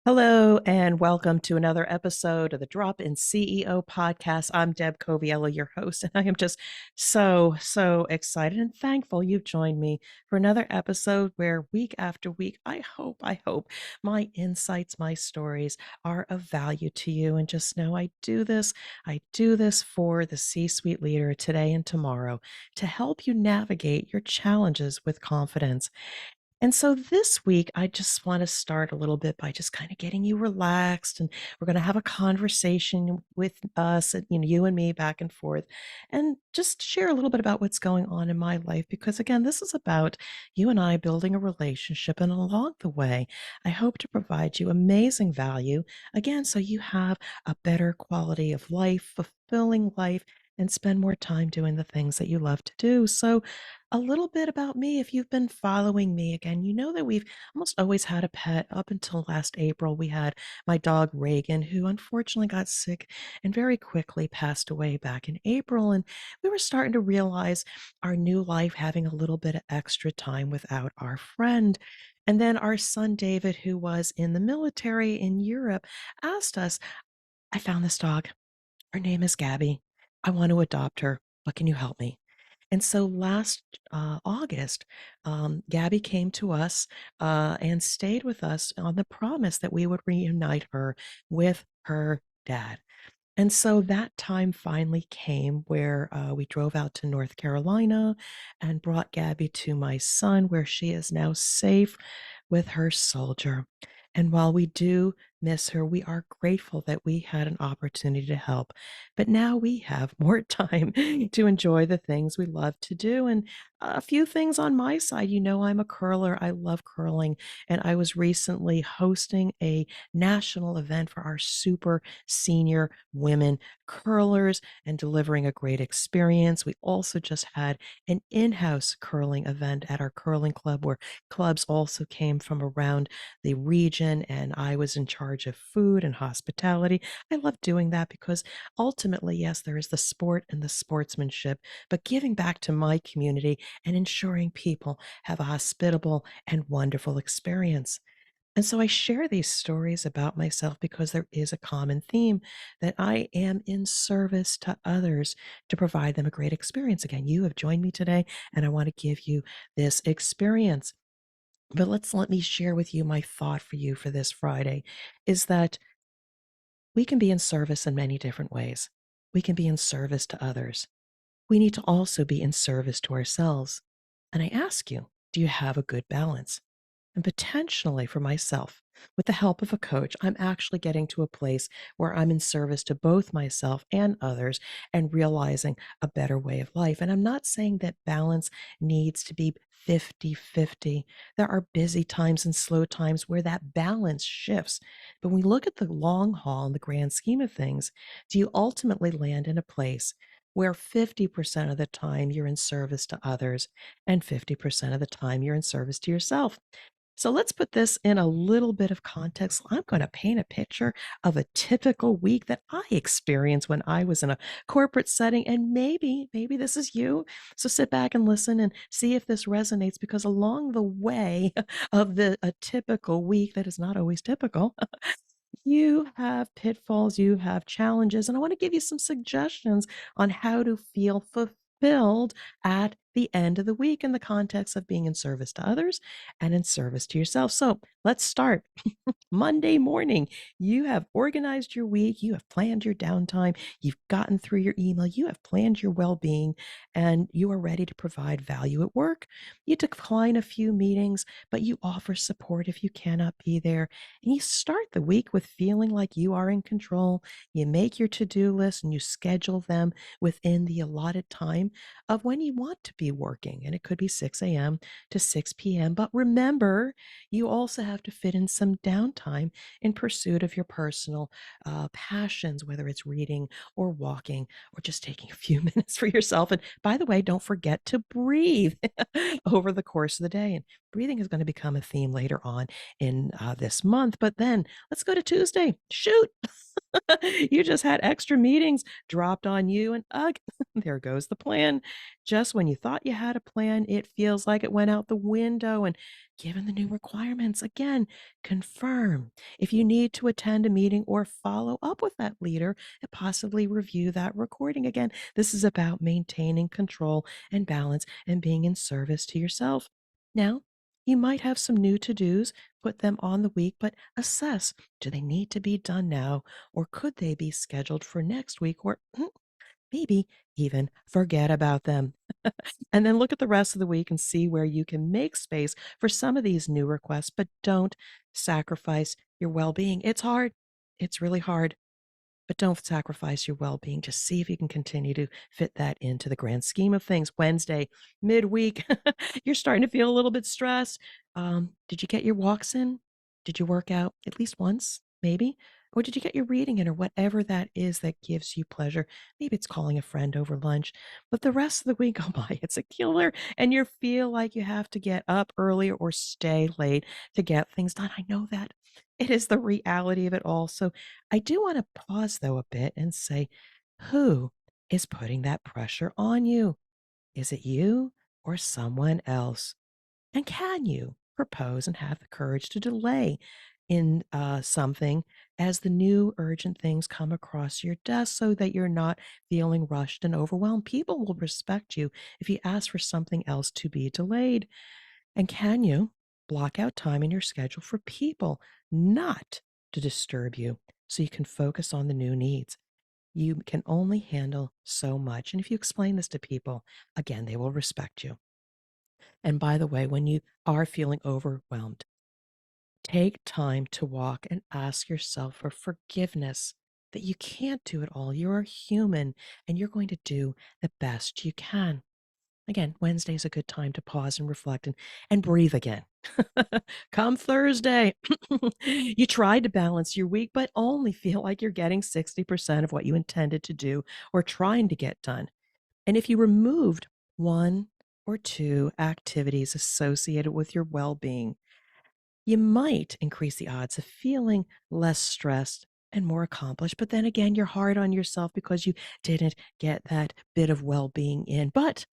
Hello and welcome to another episode of the Drop In CEO podcast. I'm Deb Coviello, your host, and I am just so excited and thankful you've joined me for another episode where week after week, I hope my insights, my stories are of value to you. And just know I do this for the C-suite leader today and tomorrow to help you navigate your challenges with confidence. And so this week, I just want to start a little bit by just kind of getting you relaxed. And we're going to have a conversation with us, you and me back and forth, and just share a little bit about what's going on in my life. Because again, this is about you and I building a relationship. And along the way, I hope to provide you amazing value, again, so you have a better quality of life, fulfilling life, and spend more time doing the things that you love to do. So, a little bit about me, if you've been following me again, you know that we've almost always had a pet. Up until last April, we had my dog Reagan, who unfortunately got sick and very quickly passed away back in April. And we were starting to realize our new life having a little bit of extra time without our friend. And then our son David, who was in the military in Europe, asked us, I found this dog. Her name is Gabby. I want to adopt her. What can you help me? And so last August, Gabby came to us and stayed with us on the promise that we would reunite her with her dad. And so that time finally came where we drove out to North Carolina and brought Gabby to my son, where she is now safe with her soldier. And while we do miss her, we are grateful that we had an opportunity to help. But now we have more time to enjoy the things we love to do. And a few things on my side. I'm a curler. I love curling. And I was recently hosting a national event for our super senior women curlers and delivering a great experience. We also just had an in-house curling event at our curling club where clubs also came from around the region, and I was in charge of food and hospitality. I love doing that because ultimately, yes, there is the sport and the sportsmanship, but giving back to my community and ensuring people have a hospitable and wonderful experience. And so I share these stories about myself because there is a common theme that I am in service to others to provide them a great experience. Again, you have joined me today, and I want to give you this experience. But let me share with you my thought for you for this Friday is that we can be in service in many different ways. We can be in service to others. We need to also be in service to ourselves. And I ask you, do you have a good balance? And potentially for myself, with the help of a coach, I'm actually getting to a place where I'm in service to both myself and others and realizing a better way of life. And I'm not saying that balance needs to be 50-50. There are busy times and slow times where that balance shifts. But when we look at the long haul and the grand scheme of things, do you ultimately land in a place where 50% of the time you're in service to others and 50% of the time you're in service to yourself? So let's put this in a little bit of context. I'm going to paint a picture of a typical week that I experienced when I was in a corporate setting. And maybe this is you. So sit back and listen and see if this resonates, because along the way of a typical week that is not always typical, you have pitfalls, you have challenges, and I want to give you some suggestions on how to feel fulfilled at the end of the week in the context of being in service to others and in service to yourself. So let's start. Monday morning, you have organized your week, you have planned your downtime, you've gotten through your email, you have planned your well being, and you are ready to provide value at work. You decline a few meetings, but you offer support if you cannot be there. And you start the week with feeling like you are in control. You make your to do list and you schedule them within the allotted time of when you want to be working. And it could be 6 a.m. to 6 p.m. But remember, you also have to fit in some downtime in pursuit of your personal passions, whether it's reading or walking or just taking a few minutes for yourself. And by the way, don't forget to breathe over the course of the day. And breathing is going to become a theme later on in this month. But then let's go to Tuesday. Shoot. You just had extra meetings dropped on you, and ugh, there goes the plan. Just when you thought you had a plan, it feels like it went out the window. And given the new requirements, again, confirm if you need to attend a meeting or follow up with that leader and possibly review that recording again. This is about maintaining control and balance and being in service to yourself. Now, you might have some new to dos, put them on the week, but assess, do they need to be done now? Or could they be scheduled for next week or maybe even forget about them? And then look at the rest of the week and see where you can make space for some of these new requests, but don't sacrifice your well being. It's hard. It's really hard. But don't sacrifice your well being. Just see if you can continue to fit that into the grand scheme of things. Wednesday, midweek, you're starting to feel a little bit stressed. Did you get your walks in? Did you work out at least once, maybe? Or did you get your reading in, or whatever that is that gives you pleasure? Maybe it's calling a friend over lunch. But the rest of the week, oh my, it's a killer. And you feel like you have to get up earlier or stay late to get things done. I know that. It is the reality of it all. So I do want to pause though a bit and say, who is putting that pressure on you? Is it you or someone else? And can you propose and have the courage to delay in something as the new urgent things come across your desk so that you're not feeling rushed and overwhelmed? People will respect you if you ask for something else to be delayed. And can you block out time in your schedule for people not to disturb you so you can focus on the new needs? You can only handle so much. And if you explain this to people, again, they will respect you. And by the way, when you are feeling overwhelmed, take time to walk and ask yourself for forgiveness that you can't do it all. You're human and you're going to do the best you can. Again, Wednesday is a good time to pause and reflect and breathe again. Come Thursday, you tried to balance your week, but only feel like you're getting 60% of what you intended to do or trying to get done. And if you removed one or two activities associated with your well being, you might increase the odds of feeling less stressed and more accomplished. But then again, you're hard on yourself because you didn't get that bit of well being in. But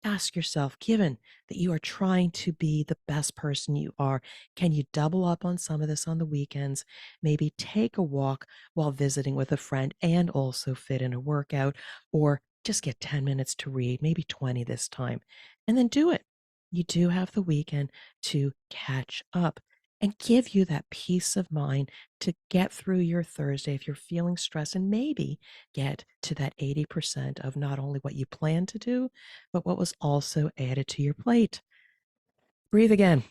ask yourself, given that you are trying to be the best person you are, can you double up on some of this on the weekends? Maybe take a walk while visiting with a friend and also fit in a workout, or just get 10 minutes to read, maybe 20 this time, and then do it. You do have the weekend to catch up and give you that peace of mind to get through your Thursday if you're feeling stressed and maybe get to that 80% of not only what you plan to do, but what was also added to your plate. Breathe again.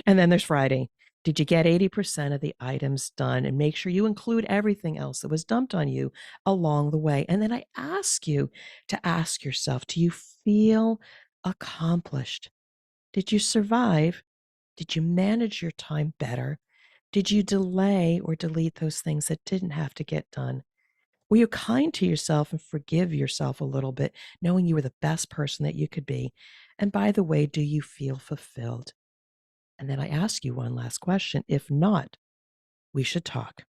And then there's Friday. Did you get 80% of the items done? And make sure you include everything else that was dumped on you along the way. And then I ask you to ask yourself, do you feel accomplished? Did you survive? Did you manage your time better? Did you delay or delete those things that didn't have to get done? Were you kind to yourself and forgive yourself a little bit, knowing you were the best person that you could be? And by the way, do you feel fulfilled? And then I ask you one last question. If not, we should talk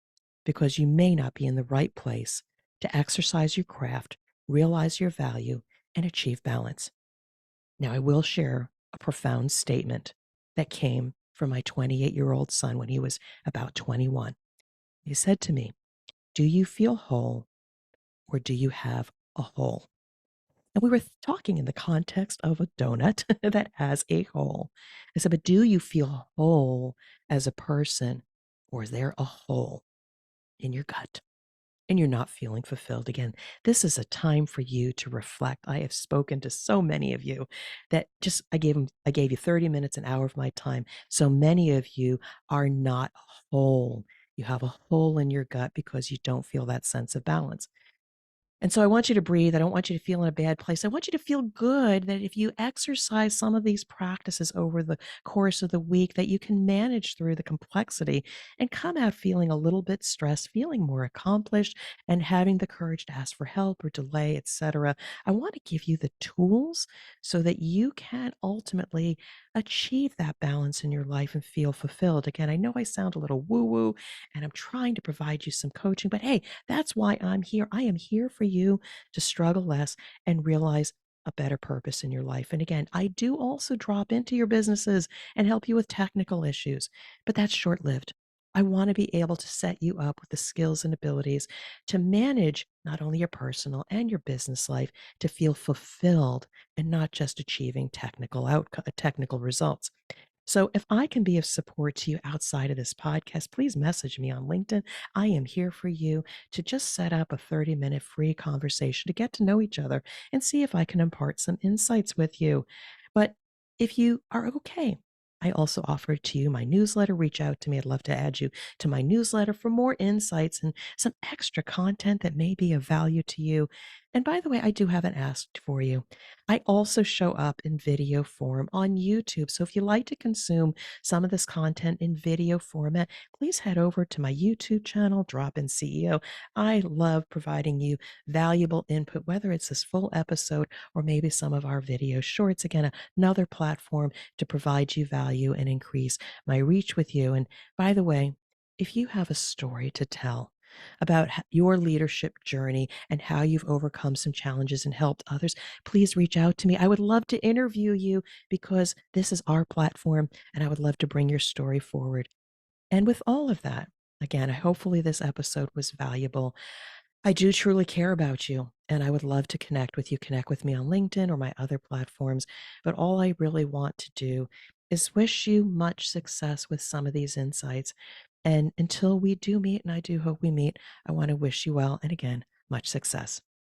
because you may not be in the right place to exercise your craft, realize your value, and achieve balance. Now, I will share a profound statement that came from my 28-year-old son when he was about 21. He said to me, do you feel whole or do you have a hole? And we were talking in the context of a donut that has a hole. I said, but do you feel whole as a person, or is there a hole in your gut and you're not feeling fulfilled? Again, this is a time for you to reflect. I have spoken to so many of you that just I gave you 30 minutes, an hour of my time. So many of you are not whole. You have a hole in your gut because you don't feel that sense of balance. And so I want you to breathe. I don't want you to feel in a bad place. I want you to feel good that if you exercise some of these practices over the course of the week, that you can manage through the complexity and come out feeling a little bit stressed, feeling more accomplished, and having the courage to ask for help or delay, etc. I want to give you the tools so that you can ultimately achieve that balance in your life and feel fulfilled. Again, I know I sound a little woo-woo and I'm trying to provide you some coaching, but hey, that's why I'm here. I am here for you to struggle less and realize a better purpose in your life. And again, I do also drop into your businesses and help you with technical issues, but that's short lived. I want to be able to set you up with the skills and abilities to manage not only your personal and your business life to feel fulfilled and not just achieving technical results. So if I can be of support to you outside of this podcast, please message me on LinkedIn. I am here for you to just set up a 30-minute free conversation to get to know each other and see if I can impart some insights with you. But if you are okay, I also offer to you my newsletter. Reach out to me. I'd love to add you to my newsletter for more insights and some extra content that may be of value to you. And by the way, I do have an ask for you. I also show up in video form on YouTube. So if you like to consume some of this content in video format, please head over to my YouTube channel, Drop In CEO. I love providing you valuable input, whether it's this full episode or maybe some of our video shorts. Again, another platform to provide you value and increase my reach with you. And by the way, if you have a story to tell, about your leadership journey and how you've overcome some challenges and helped others, please reach out to me. I would love to interview you because this is our platform and I would love to bring your story forward. And with all of that, again, hopefully this episode was valuable. I do truly care about you and I would love to connect with you. Connect with me on LinkedIn or my other platforms. But all I really want to do is wish you much success with some of these insights. And until we do meet, and I do hope we meet, I want to wish you well and again, much success.